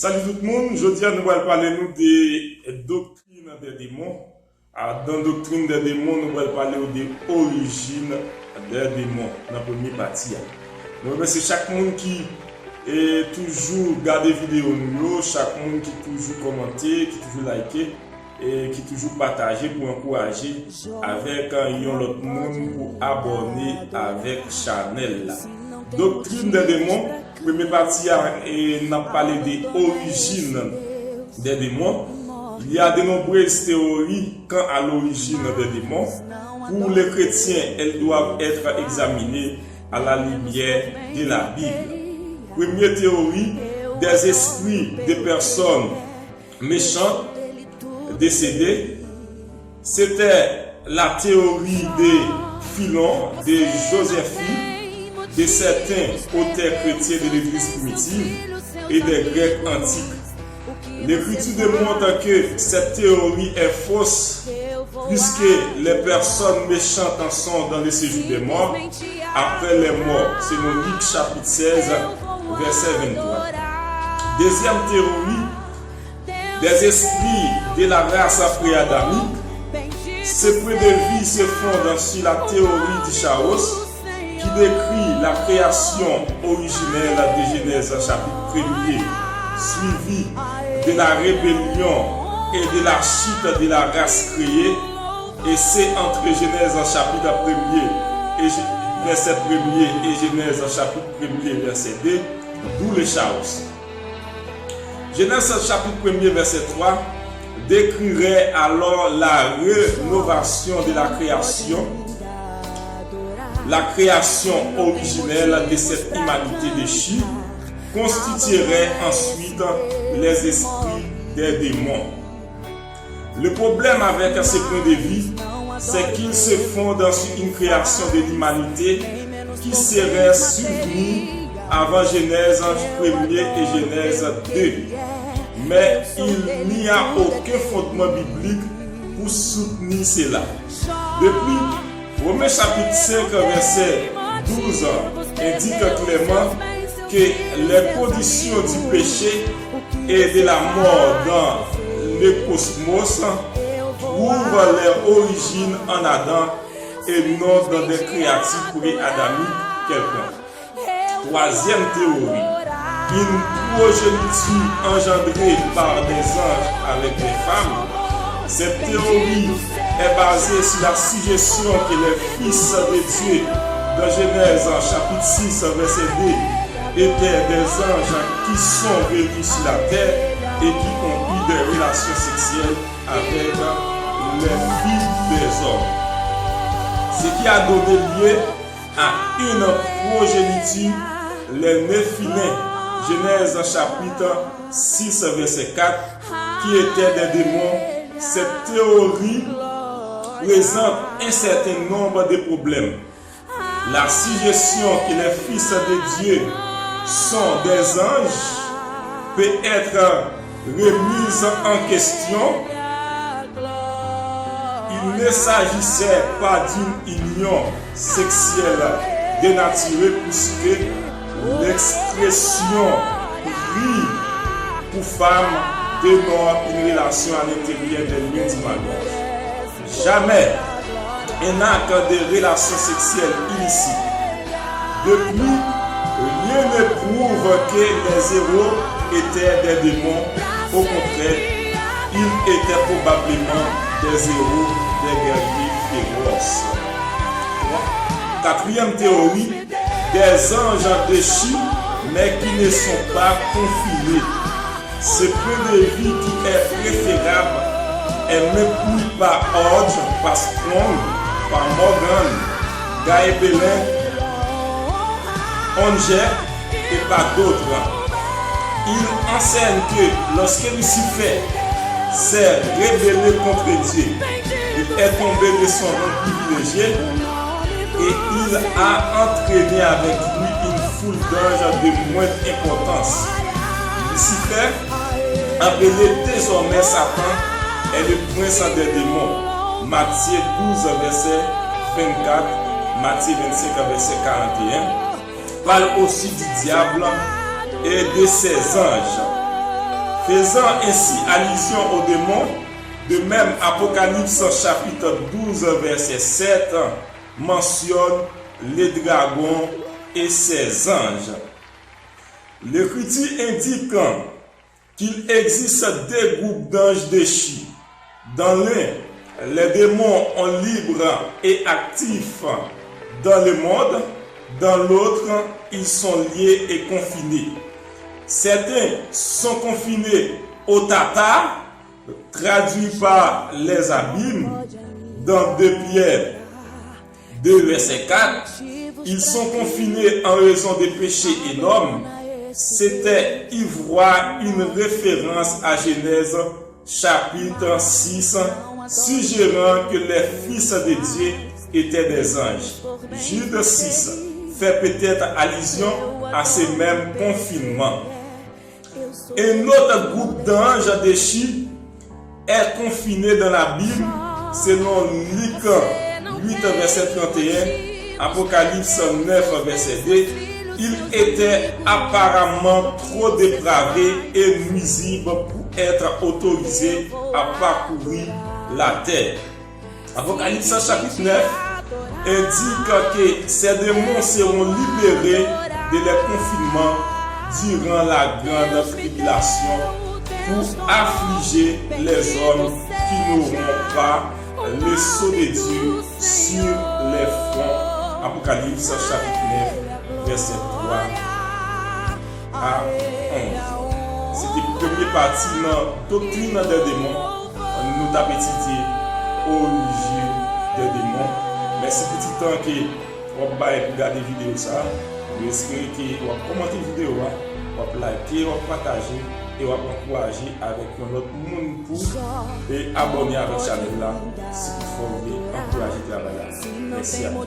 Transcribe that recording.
Salut tout le monde, aujourd'hui nous allons parler des doctrines des démons. Dans la doctrine des démons, nous allons parler des origines des démons dans la première partie. Nous remercions chaque monde qui est toujours regardé vidéo nous, chaque monde qui toujours commenté, qui toujours liké et qui toujours partagé pour encourager avec un autre monde pour abonner avec Chanel. Doctrine des démons, première partie, et n'a parlé des origines des démons. Il y a de nombreuses théories quant à l'origine des démons. Pour les chrétiens, elles doivent être examinées à la lumière de la Bible. Première théorie, des esprits des personnes méchantes décédées. C'était la théorie des Philon, de Joséphine, de certains auteurs chrétiens de l'Église primitive et des Grecs antiques. L'Écriture démontre que cette théorie est fausse puisque les personnes méchantes en sont dans le séjour des morts après les morts. C'est dans Luc chapitre 16, verset 23. Deuxième théorie, des esprits de la race pré-adamique. Ces points de vie se fondent sur la théorie du Chaos qui décrit la création originelle de Genèse chapitre 1er, suivie de la rébellion et de la chute de la race créée, et c'est entre Genèse chapitre 1er et verset 1er et Genèse chapitre 1er verset 2, d'où le Chaos. Genèse chapitre 1er verset 3 décrirait alors la rénovation de la création originelle de cette humanité déchue constituerait ensuite les esprits des démons. Le problème avec ce point de vue, c'est qu'ils se fondent sur une création de l'humanité qui serait survenue avant Genèse 1er et Genèse 2. Mais il n'y a aucun fondement biblique pour soutenir cela. Depuis Romains chapitre 5, verset 12 indique clairement que les conditions du péché et de la mort dans le cosmos trouvent leur origine en Adam et non dans des créatures pré-adamiques quelconques. Troisième théorie, une progéniture engendrée par des anges avec des femmes. Cette théorie est basée sur la suggestion que les fils de Dieu dans Genèse chapitre 6 verset 2 étaient des anges qui sont venus sur la terre et qui ont eu des relations sexuelles avec les filles des hommes. Ce qui a donné lieu à une progéniture, les Néphilins, Genèse chapitre 6 verset 4, qui étaient des démons. Cette théorie présente un certain nombre de problèmes. La suggestion que les fils de Dieu sont des anges peut être remise en question. Il ne s'agissait pas d'une union sexuelle dénaturée puisque l'expression prie pour femme dénonce une relation à l'intérieur des lieux du mariage. Jamais un acte de relation sexuelle illicite. Depuis, rien ne prouve que les héros étaient des démons. Au contraire, ils étaient probablement des héros, des guerriers féroces. Quatrième théorie, des anges déchus mais qui ne sont pas confinés. Ce point de vue qui est préférable est maintenu par Hodge, par Strong, par Morgan, Guy Belin, Onger et par d'autres. Il enseigne que lorsque Lucifer s'est rébellé contre Dieu, il est tombé de son rang privilégié et il a entraîné avec lui une foule d'anges de moindre importance. Lucifer, appelé désormais Satan, est le prince des démons. Matthieu 12, verset 24, Matthieu 25, verset 41, parle aussi du diable et de ses anges. faisant ainsi allusion aux démons. De même, Apocalypse chapitre 12, verset 7 mentionne les dragons et ses anges. L'Écriture indique qu'il existe des groupes d'anges déchus. Dans l'un, les démons sont libres et actifs dans le monde. Dans l'autre, ils sont liés et confinés. Certains sont confinés au Tata, traduit par les abîmes, dans 2 Pierre 2, verset 4. Ils sont confinés en raison des péchés énormes. C'était ivoire, une référence à Genèse chapitre 6, suggérant que les fils de Dieu étaient des anges. Jude 6 fait peut-être allusion à ces mêmes confinements. Un autre groupe d'anges déchus est confiné dans la Bible selon Luc 8, verset 31, Apocalypse 9, verset 2. Il était apparemment trop dépravé et nuisible pour être autorisé à parcourir la terre. Apocalypse chapitre 9 indique que ces démons seront libérés de leur confinement durant la grande tribulation pour affliger les hommes qui n'auront pas le sceau de Dieu sur les fronts. Apocalypse chapitre 9, verset 3 à 11. C'était la première partie de la doctrine des démons. Nous avons étudié l'origine des démons. Mais c'est petit temps que vous allez regarder la vidéo. Vous espérez que vous allez commenter la vidéo, vous allez liker, vous allez partager et vous allez encourager avec un autre monde pour et abonner à la chaîne là si vous voulez encourager le travail. Merci à vous.